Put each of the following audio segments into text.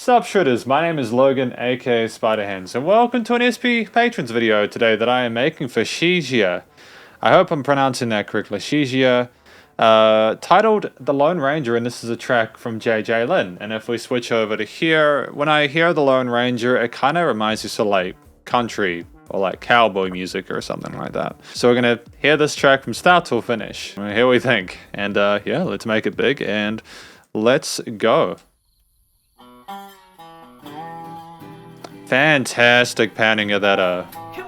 Sup Shredders, my name is Logan aka Spiderhands, and welcome to an SP Patrons video today that I am making for Shijia. I hope I'm pronouncing that correctly. Shijia, titled The Lone Ranger, and this is a track from JJ Lin. And if we switch over to here, when I hear The Lone Ranger, it kind of reminds me sort of like country or like cowboy music or something like that. So we're gonna hear this track from start to finish. Here we think, and yeah, let's make it big and let's go. Fantastic panning of that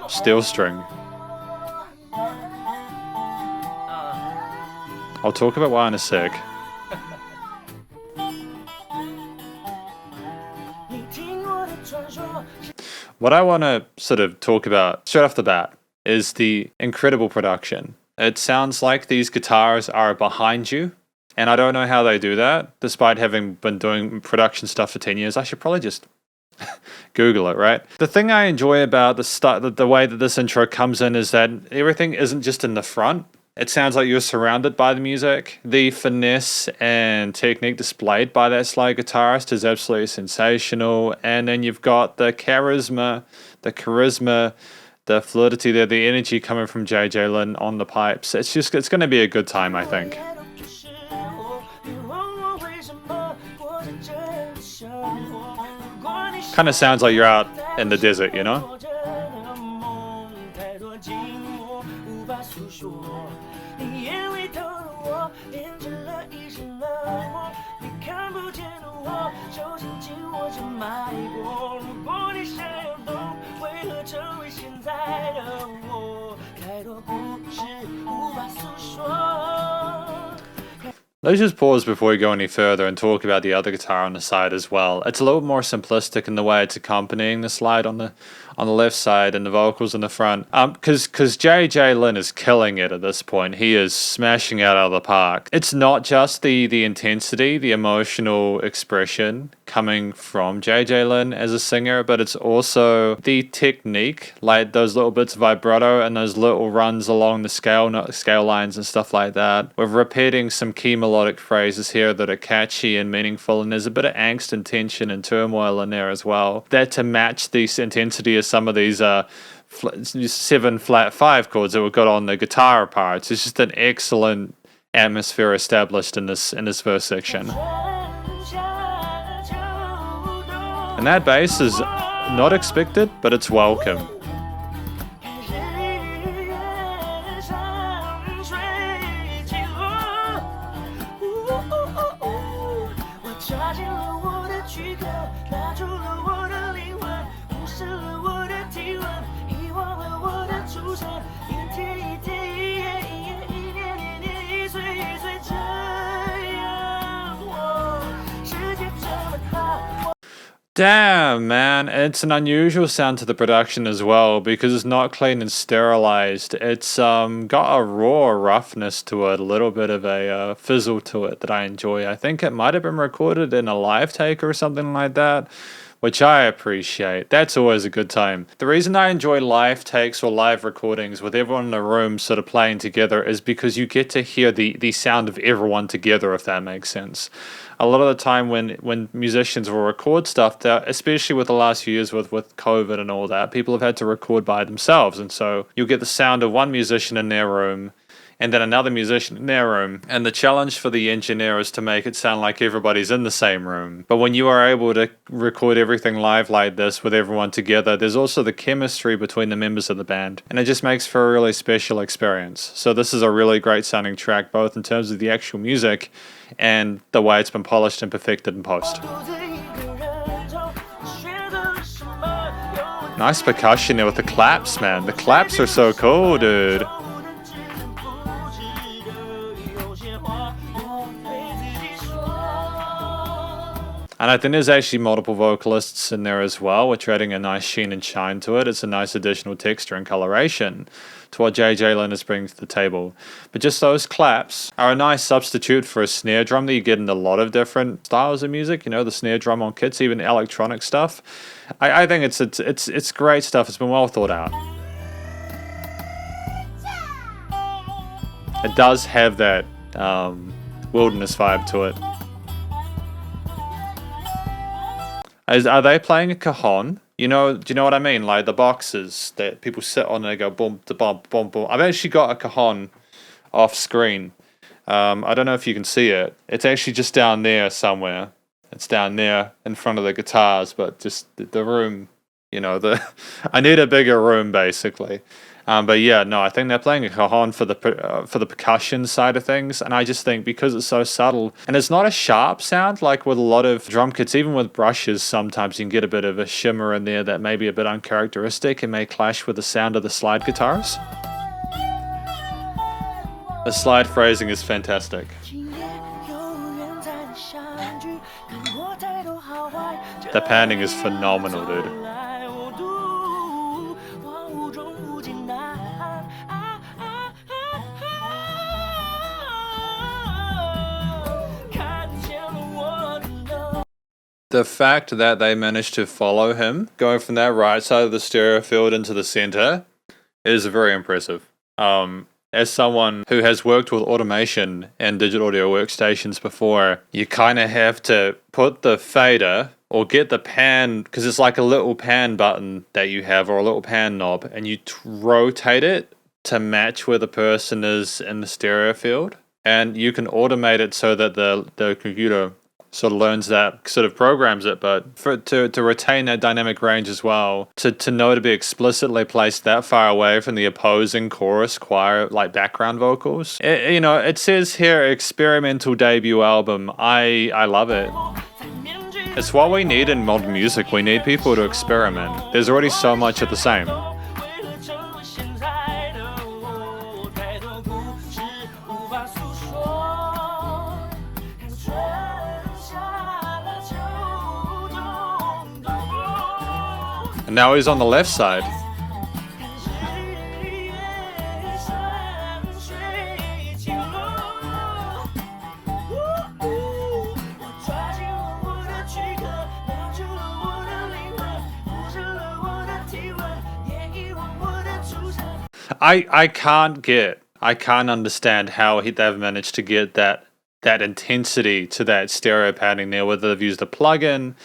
steel string. I'll talk about why in a sec. What I want to sort of talk about straight off the bat is the incredible production. It sounds like these guitars are behind you, and I don't know how they do that. Despite having been doing production stuff for 10 years, I should probably just Google it, right? The thing I enjoy about the way that this intro comes in is that everything isn't just in the front. It sounds like you're surrounded by the music. The finesse and technique displayed by that slide guitarist is absolutely sensational. And then you've got the charisma, the fluidity there, the energy coming from JJ Lin on the pipes. It's going to be a good time, I think. Kind of sounds like you're out in the desert, you know? Let's just pause before we go any further and talk about the other guitar on the side as well. It's a little more simplistic in the way it's accompanying the slide on the left side and the vocals in the front. Because JJ Lin is killing it at this point. He is smashing it out of the park. It's not just the intensity, the emotional expression coming from JJ Lin as a singer, but it's also the technique, like those little bits of vibrato and those little runs along the scale lines and stuff like that. We're repeating some key melodic phrases here that are catchy and meaningful, and there's a bit of angst and tension and turmoil in there as well. That to match the intensity of some of these 7 flat 5 chords that we've got on the guitar parts. It's just an excellent atmosphere established in this verse section. And that bass is not expected, but it's welcome. Damn, man, it's an unusual sound to the production as well because it's not clean and sterilized. It's got a raw roughness to it, a little bit of a fizzle to it that I enjoy. I think it might have been recorded in a live take or something like that, which I appreciate. That's always a good time. The reason I enjoy live takes or live recordings with everyone in the room sort of playing together is because you get to hear the sound of everyone together, if that makes sense. A lot of the time when musicians will record stuff, especially with the last few years with COVID and all that, people have had to record by themselves. And so you'll get the sound of one musician in their room and then another musician in their room. And the challenge for the engineer is to make it sound like everybody's in the same room. But when you are able to record everything live like this with everyone together, there's also the chemistry between the members of the band. And it just makes for a really special experience. So this is a really great sounding track, both in terms of the actual music and the way it's been polished and perfected in post. Nice percussion there with the claps, man. The claps are so cool, dude. And I think there's actually multiple vocalists in there as well, which are adding a nice sheen and shine to it. It's a nice additional texture and coloration to what JJ Lin is bringing to the table. But just those claps are a nice substitute for a snare drum that you get in a lot of different styles of music. You know, the snare drum on kits, even electronic stuff. I think it's great stuff. It's been well thought out. It does have that wilderness vibe to it. Are they playing a cajon? You know, do you know what I mean? Like the boxes that people sit on and they go boom, da bum, boom, boom. I've actually got a cajon off screen. I don't know if you can see it. It's actually just down there somewhere. It's down there in front of the guitars, but just the room, you know, I need a bigger room basically. But yeah, no, I think they're playing a cajon for the percussion side of things, and I just think because it's so subtle and it's not a sharp sound like with a lot of drum kits, even with brushes, sometimes you can get a bit of a shimmer in there that may be a bit uncharacteristic and may clash with the sound of the slide guitars. The slide phrasing is fantastic. The panning is phenomenal, dude. The fact that they managed to follow him, going from that right side of the stereo field into the center, is very impressive. As someone who has worked with automation and digital audio workstations before, you kind of have to put the fader or get the pan, because it's like a little pan button that you have or a little pan knob, and you rotate it to match where the person is in the stereo field. And you can automate it so that the computer sort of learns that, sort of programs it, but to retain that dynamic range as well, to know to be explicitly placed that far away from the opposing chorus, choir, like background vocals. You know, it says here, experimental debut album. I love it. It's what we need in modern music. We need people to experiment. There's already so much of the same. And now he's on the left side. I can't understand how they've managed to get that intensity to that stereo padding there, whether they've used a plugin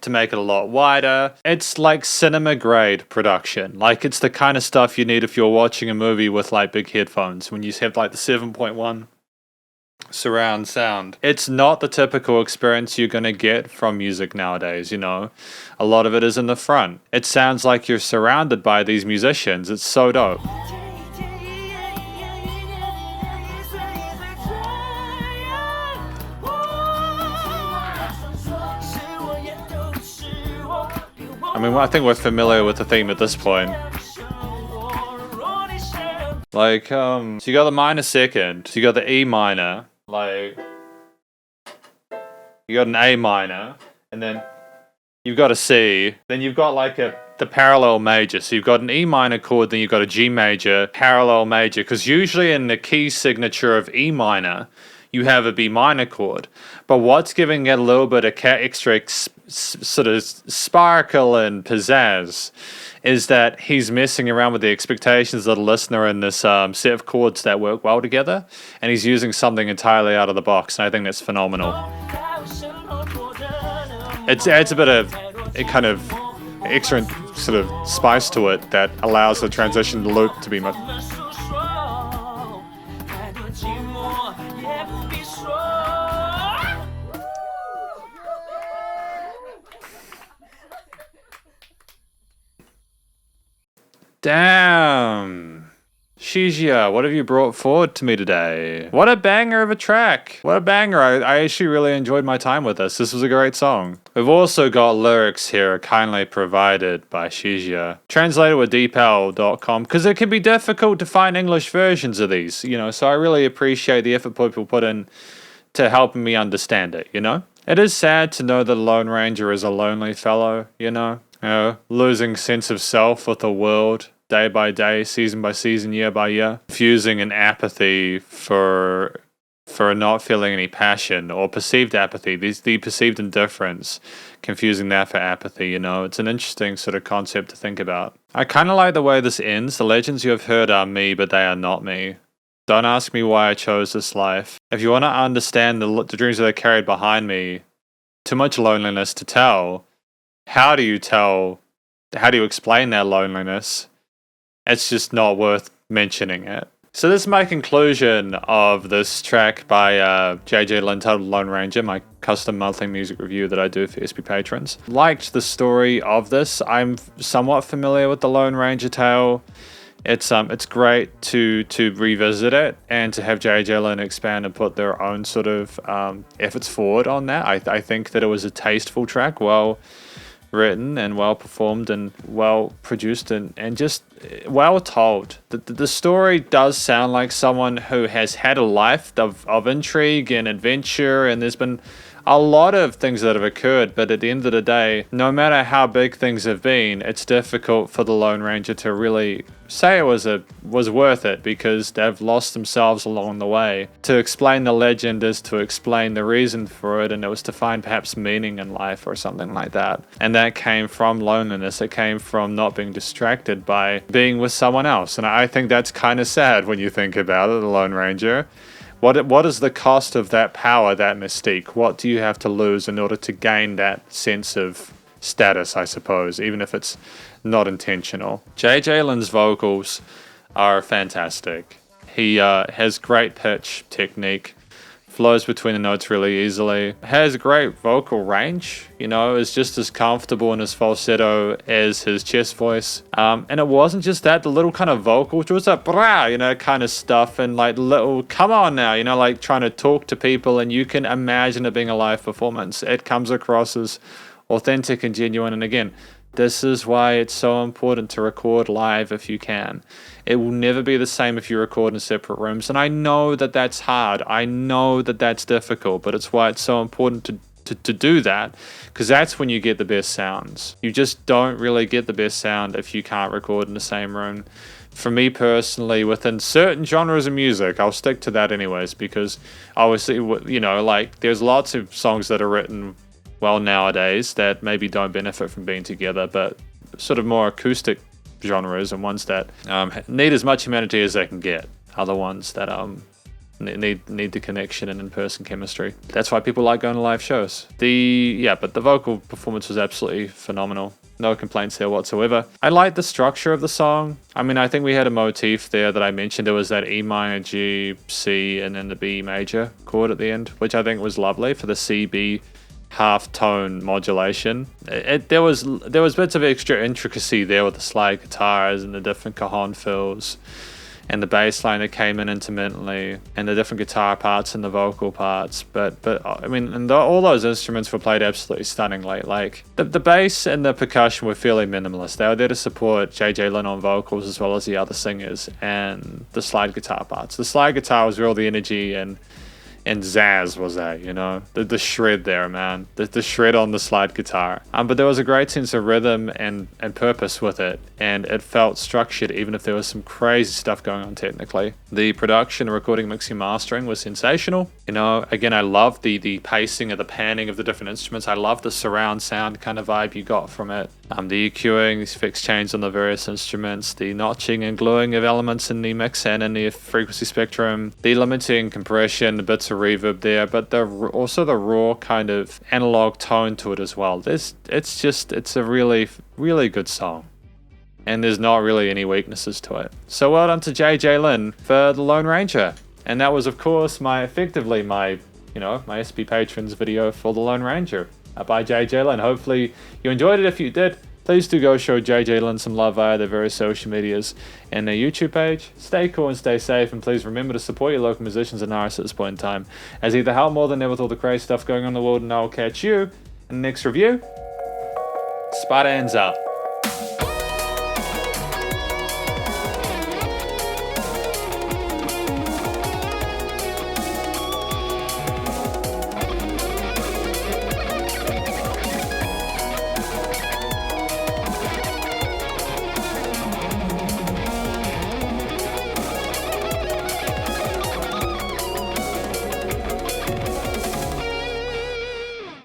to make it a lot wider. It's like cinema grade production. Like it's the kind of stuff you need if you're watching a movie with like big headphones, when you have like the 7.1 surround sound. It's not the typical experience you're going to get from music nowadays, you know. A lot of it is in the front. It sounds like you're surrounded by these musicians. It's so dope. I mean, I think we're familiar with the theme at this point. Like, so you got the minor second, so you got the E minor, like, you got an A minor, and then you've got a C, then you've got like the parallel major, so you've got an E minor chord, then you've got a G major, parallel major, because usually in the key signature of E minor, you have a B minor chord. But what's giving it a little bit of extra sort of sparkle and pizzazz is that he's messing around with the expectations of the listener in this set of chords that work well together, and he's using something entirely out of the box, and I think that's phenomenal. It adds a bit of kind of extra sort of spice to it that allows the transition loop to be much. Damn. Shijia, what have you brought forward to me today? What a banger of a track. What a banger. I actually really enjoyed my time with this. This was a great song. We've also got lyrics here kindly provided by Shijia. Translated with dpal.com, because it can be difficult to find English versions of these, you know, so I really appreciate the effort people put in to helping me understand it, you know? It is sad to know that a Lone Ranger is a lonely fellow, you know? Losing sense of self with the world day by day, season by season, year by year, confusing an apathy for not feeling any passion, or perceived apathy, the perceived indifference, confusing that for apathy, you know. It's an interesting sort of concept to think about. I kind of like the way this ends. The legends you have heard are me, but they are not me. Don't ask me why I chose this life. If you want to understand the dreams that are carried behind me, too much loneliness to tell, how do you explain their loneliness? It's just not worth mentioning it. So this is my conclusion of this track by JJ Lin titled Lone Ranger, my custom monthly music review that I do for SP patrons. Liked the story of this. I'm somewhat familiar with the Lone Ranger tale. It's great to revisit it and to have JJ Lin expand and put their own sort of efforts forward on that. I think that it was a tasteful track, well written and well performed and well produced and just well told. The story does sound like someone who has had a life of intrigue and adventure, and there's been a lot of things that have occurred, but at the end of the day, no matter how big things have been, it's difficult for the Lone Ranger to really say it was worth it, because they've lost themselves along the way. To explain the legend is to explain the reason for it, and it was to find perhaps meaning in life or something like that. And that came from loneliness. It came from not being distracted by being with someone else. And I think that's kind of sad when you think about it, the Lone Ranger. What is the cost of that power, that mystique? What do you have to lose in order to gain that sense of status, I suppose, even if it's not intentional? JJ Lin's vocals are fantastic. He has great pitch technique, flows between the notes really easily, has great vocal range, is just as comfortable in his falsetto as his chest voice. And it wasn't just that, the little kind of vocal, which was that brah, kind of stuff, and like little, come on now, like trying to talk to people, and you can imagine it being a live performance. It comes across as authentic and genuine, and again, this is why it's so important to record live if you can. It will never be the same if you record in separate rooms. And I know that that's hard. I know that that's difficult, but it's why it's so important to do that, because that's when you get the best sounds. You just don't really get the best sound if you can't record in the same room. For me personally, within certain genres of music, I'll stick to that anyways, because obviously, like there's lots of songs that are written well nowadays that maybe don't benefit from being together, but sort of more acoustic genres and ones that need as much humanity as they can get are the ones that need the connection and in-person chemistry. That's why people like going to live shows. But the vocal performance was absolutely phenomenal. No complaints there whatsoever. I like the structure of the song. I mean, I think we had a motif there that I mentioned. It was that E minor, G, C, and then the B major chord at the end, which I think was lovely for the C-B half-tone modulation. There was bits of extra intricacy there with the slide guitars and the different cajon fills and the bass line that came in intermittently and the different guitar parts and the vocal parts. But I mean, and all those instruments were played absolutely stunningly. Like the bass and the percussion were fairly minimalist. They were there to support JJ Lin on vocals as well as the other singers and the slide guitar parts. The slide guitar was real the energy and zazz was that, the shred there, man, the shred on the slide guitar. But there was a great sense of rhythm and purpose with it, and it felt structured even if there was some crazy stuff going on technically. The production, recording, mixing, mastering was sensational. Again, I love the pacing of the panning of the different instruments. I love the surround sound kind of vibe you got from it. The EQing, these fixed chains on the various instruments, the notching and gluing of elements in the mix and in the frequency spectrum, the limiting compression, the bits of reverb there, but also the raw kind of analog tone to it as well. It's a really, really good song. And there's not really any weaknesses to it. So well done to JJ Lin for The Lone Ranger. And that was, of course, my SP Patrons video for The Lone Ranger by JJ Lin. Hopefully you enjoyed it. If you did, please do go show JJ Lin some love via their various social medias and their YouTube page. Stay cool and stay safe, and please remember to support your local musicians and artists at this point in time, as either help more than ever with all the crazy stuff going on in the world, and I'll catch you in the next review. Spiderhands Out.